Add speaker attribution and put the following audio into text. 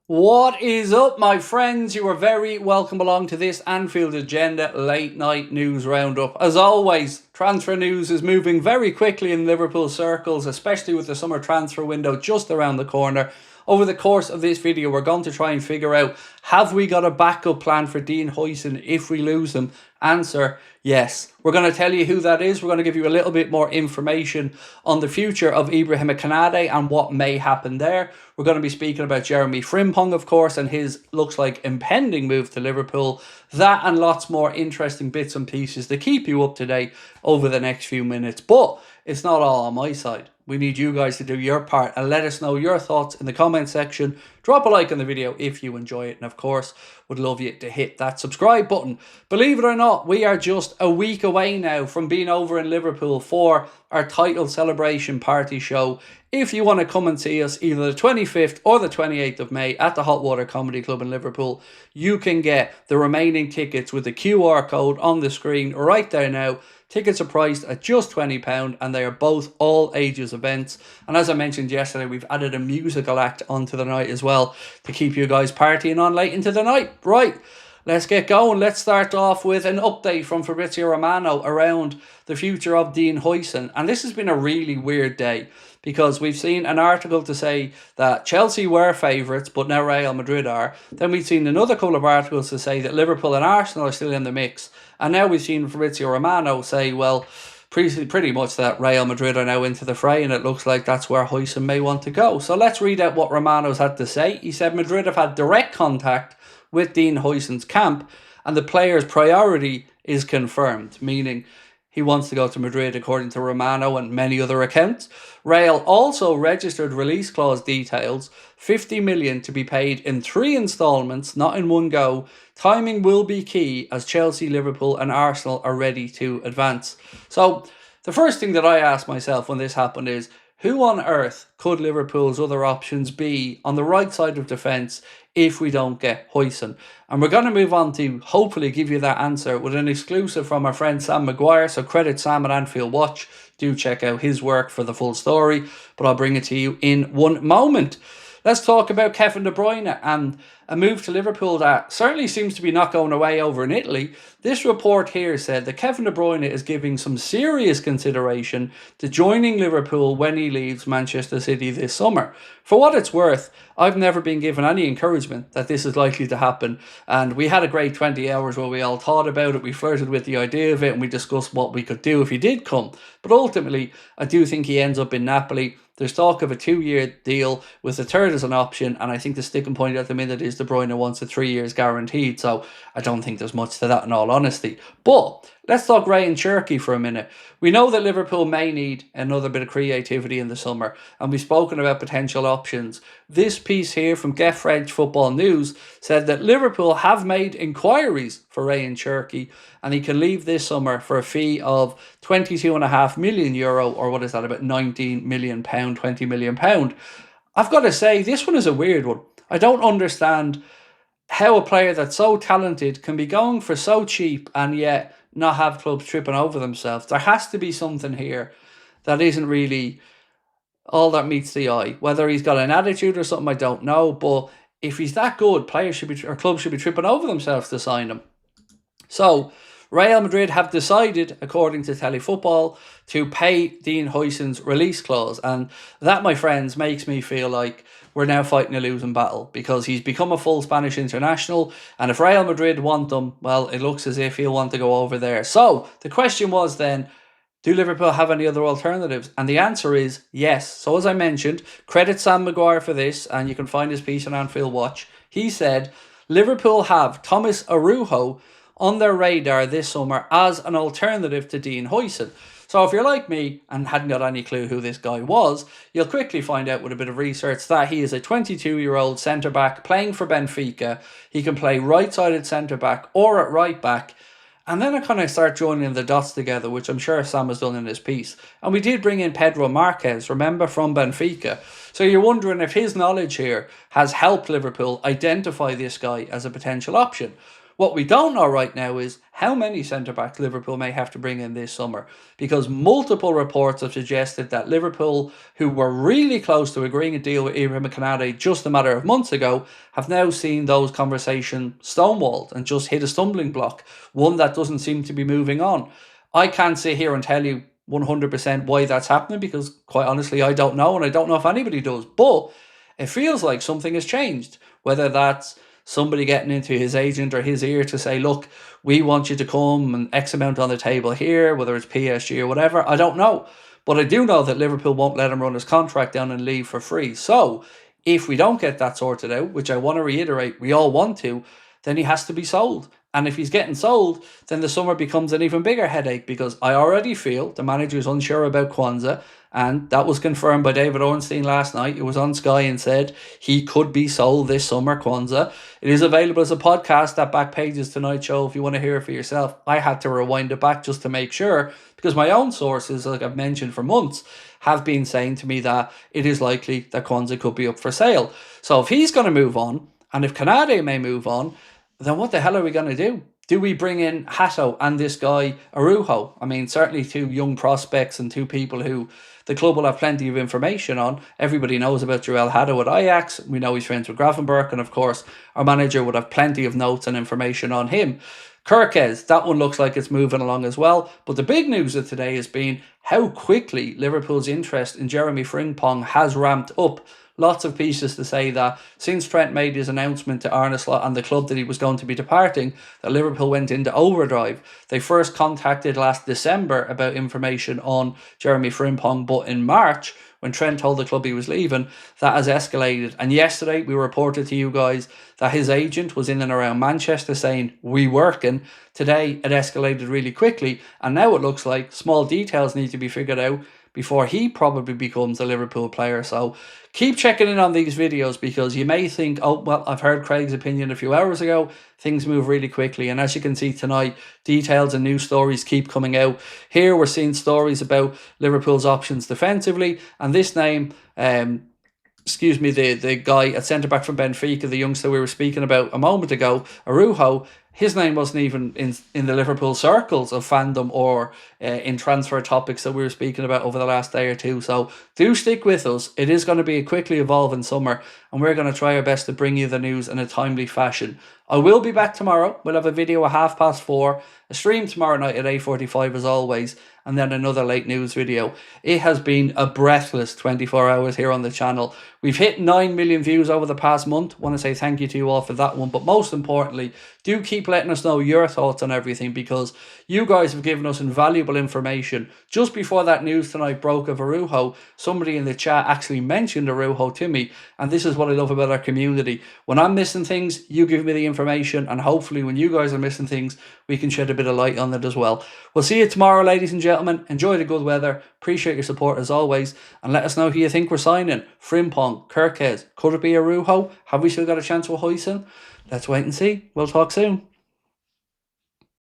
Speaker 1: What is up, my friends? You are very welcome along to this Anfield Agenda late night news roundup. As always, transfer news is moving very quickly in Liverpool circles, especially with the summer transfer window just around the corner. Over the course of this video, we're going to try and figure out, have we got a backup plan for Dean HUIJSEN if we lose him? Answer, yes. We're going to tell you who that is. We're going to give you a little bit more information on the future of Ibrahim Konate and what may happen there. We're going to be speaking about Jeremy Frimpong, of course, and his looks like impending move to Liverpool. That and lots more interesting bits and pieces to keep you up to date over the next few minutes. But it's not all on my side. We need you guys to do your part and let us know your thoughts in the comment section. Drop a like on the video if you enjoy it. And of course, would love you to hit that subscribe button. Believe it or not, we are just a week away now from being over in Liverpool for our title celebration party show. If you want to come and see us either the 25th or the 28th of May at the Hot Water Comedy Club in Liverpool, you can get the remaining tickets with the QR code on the screen right there now. Tickets are priced at just £20 and they are both all ages events. And as I mentioned yesterday, we've added a musical act onto the night as well to keep you guys partying on late into the night. Right, let's get going. Let's start off with an update from Fabrizio Romano around the future of Dean HUIJSEN. And this has been a really weird day because we've seen an article to say that Chelsea were favourites, but now Real Madrid are. Then we've seen another couple of articles to say that Liverpool and Arsenal are still in the mix. And now we've seen Fabrizio Romano say, well, pretty much that Real Madrid are now into the fray, and it looks like that's where HUIJSEN may want to go. So let's read out what Romano's had to say. He said Madrid have had direct contact with Dean HUIJSEN's camp, and the player's priority is confirmed, meaning he wants to go to Madrid, according to Romano and many other accounts. Real also registered release clause details, 50 million to be paid in 3 installments, not in one go. Timing will be key as Chelsea, Liverpool and Arsenal are ready to advance. So the first thing that I asked myself when this happened is, who on earth could Liverpool's other options be on the right side of defence if we don't get HUIJSEN? And we're going to move on to hopefully give you that answer with an exclusive from our friend Sam Maguire. So credit Sam at Anfield Watch. Do check out his work for the full story, but I'll bring it to you in one moment. Let's talk about Kevin De Bruyne and a move to Liverpool that certainly seems to be not going away over in Italy. This report here said that Kevin De Bruyne is giving some serious consideration to joining Liverpool when he leaves Manchester City this summer. For what it's worth, I've never been given any encouragement that this is likely to happen. And we had a great 20 hours where we all thought about it, we flirted with the idea of it, and we discussed what we could do if he did come. But ultimately, I do think he ends up in Napoli. There's talk of a 2-year deal with the third as an option, and I think the sticking point at the minute is De Bruyne wants a 3 years guaranteed, so I don't think there's much to that in all honesty. But let's talk Ryan Cherky for a minute. We know that Liverpool may need another bit of creativity in the summer, and we've spoken about potential options. This piece here from Get French Football News said that Liverpool have made inquiries for Ryan Cherky, and he can leave this summer for a fee of €22.5 million, or what is that, about £19 million, £20 million. I've got to say, this one is a weird one. I don't understand how a player that's so talented can be going for so cheap and yet not have clubs tripping over themselves. There has to be something here that isn't really all that meets the eye. Whether he's got an attitude or something, I don't know. But if he's that good, clubs should be tripping over themselves to sign him. So Real Madrid have decided, according to Telefootball, to pay Dean HUIJSEN's release clause. And that, my friends, makes me feel like we're now fighting a losing battle, because he's become a full Spanish international. And if Real Madrid want him, well, it looks as if he'll want to go over there. So the question was then, do Liverpool have any other alternatives? And the answer is yes. So as I mentioned, credit Sam Maguire for this, and you can find his piece on Anfield Watch. He said Liverpool have TOMAS ARAUJO on their radar this summer as an alternative to Dean HUIJSEN. So if you're like me and hadn't got any clue who this guy was, you'll quickly find out with a bit of research that he is a 22-year-old centre-back playing for Benfica. He can play right-sided centre-back or at right-back. And then I kind of start joining the dots together, which I'm sure Sam has done in his piece. And we did bring in Pedro Marquez, remember, from Benfica. So you're wondering if his knowledge here has helped Liverpool identify this guy as a potential option. What we don't know right now is how many centre-backs Liverpool may have to bring in this summer, because multiple reports have suggested that Liverpool, who were really close to agreeing a deal with Ibrahim Konate just a matter of months ago, have now seen those conversations stonewalled and just hit a stumbling block, one that doesn't seem to be moving on. I can't sit here and tell you 100% why that's happening, because quite honestly I don't know, and I don't know if anybody does, but it feels like something has changed, whether that's somebody getting into his agent or his ear to say, look, we want you to come and X amount on the table here, whether it's PSG or whatever, I don't know. But I do know that Liverpool won't let him run his contract down and leave for free. So if we don't get that sorted out, which I want to reiterate, we all want to, then he has to be sold. And if he's getting sold, then the summer becomes an even bigger headache, because I already feel the manager is unsure about Kwanzaa, and that was confirmed by David Ornstein last night. It was on Sky and said he could be sold this summer, Kwanzaa. It is available as a podcast at Backpages Tonight Show if you want to hear it for yourself. I had to rewind it back just to make sure, because my own sources, like I've mentioned for months, have been saying to me that it is likely that Kwanzaa could be up for sale. So if he's going to move on, and if Konate may move on, then what the hell are we going to do? Do we bring in Hato and this guy ARAUJO? I mean, certainly two young prospects and two people who the club will have plenty of information on. Everybody knows about Joel Hato at Ajax. We know he's friends with Gravenberch, and of course our manager would have plenty of notes and information on him. HUIJSEN, that one looks like it's moving along as well. But the big news of today has been how quickly Liverpool's interest in Jeremy Frimpong has ramped up. Lots of pieces to say that since Trent made his announcement to Arne Slot and the club that he was going to be departing, that Liverpool went into overdrive. They first contacted last December about information on Jeremy Frimpong, but in March, when Trent told the club he was leaving, that has escalated. And yesterday we reported to you guys that his agent was in and around Manchester saying, we working. Today it escalated really quickly, and now it looks like small details need to be figured out before he probably becomes a Liverpool player. So keep checking in on these videos, because you may think, oh, well, I've heard Craig's opinion a few hours ago. Things move really quickly. And as you can see tonight, details and new stories keep coming out. Here we're seeing stories about Liverpool's options defensively. And this name, the guy at centre-back from Benfica, the youngster we were speaking about a moment ago, ARAUJO, his name wasn't even in the Liverpool circles of fandom or in transfer topics that we were speaking about over the last day or two. So do stick with us. It is going to be a quickly evolving summer, and we're going to try our best to bring you the news in a timely fashion. I will be back tomorrow. We'll have a video at 4:30, a stream tomorrow night at 8:45 as always, and then another late news video. It has been a breathless 24 hours here on the channel. We've hit 9 million views over the past month. I want to say thank you to you all for that one. But most importantly, do keep letting us know your thoughts on everything, because you guys have given us invaluable information. Just before that news tonight broke of ARAUJO, somebody in the chat actually mentioned ARAUJO to me, and this is what I love about our community. When I'm missing things, you give me the information, and hopefully when you guys are missing things, we can shed a bit of light on it as well. We'll see you tomorrow, ladies and gentlemen. Enjoy the good weather. Appreciate your support as always, and let us know who you think we're signing. Frimpong, HUIJSEN, could it be ARAUJO? Have we still got a chance with HUIJSEN? Let's wait and see. We'll talk soon.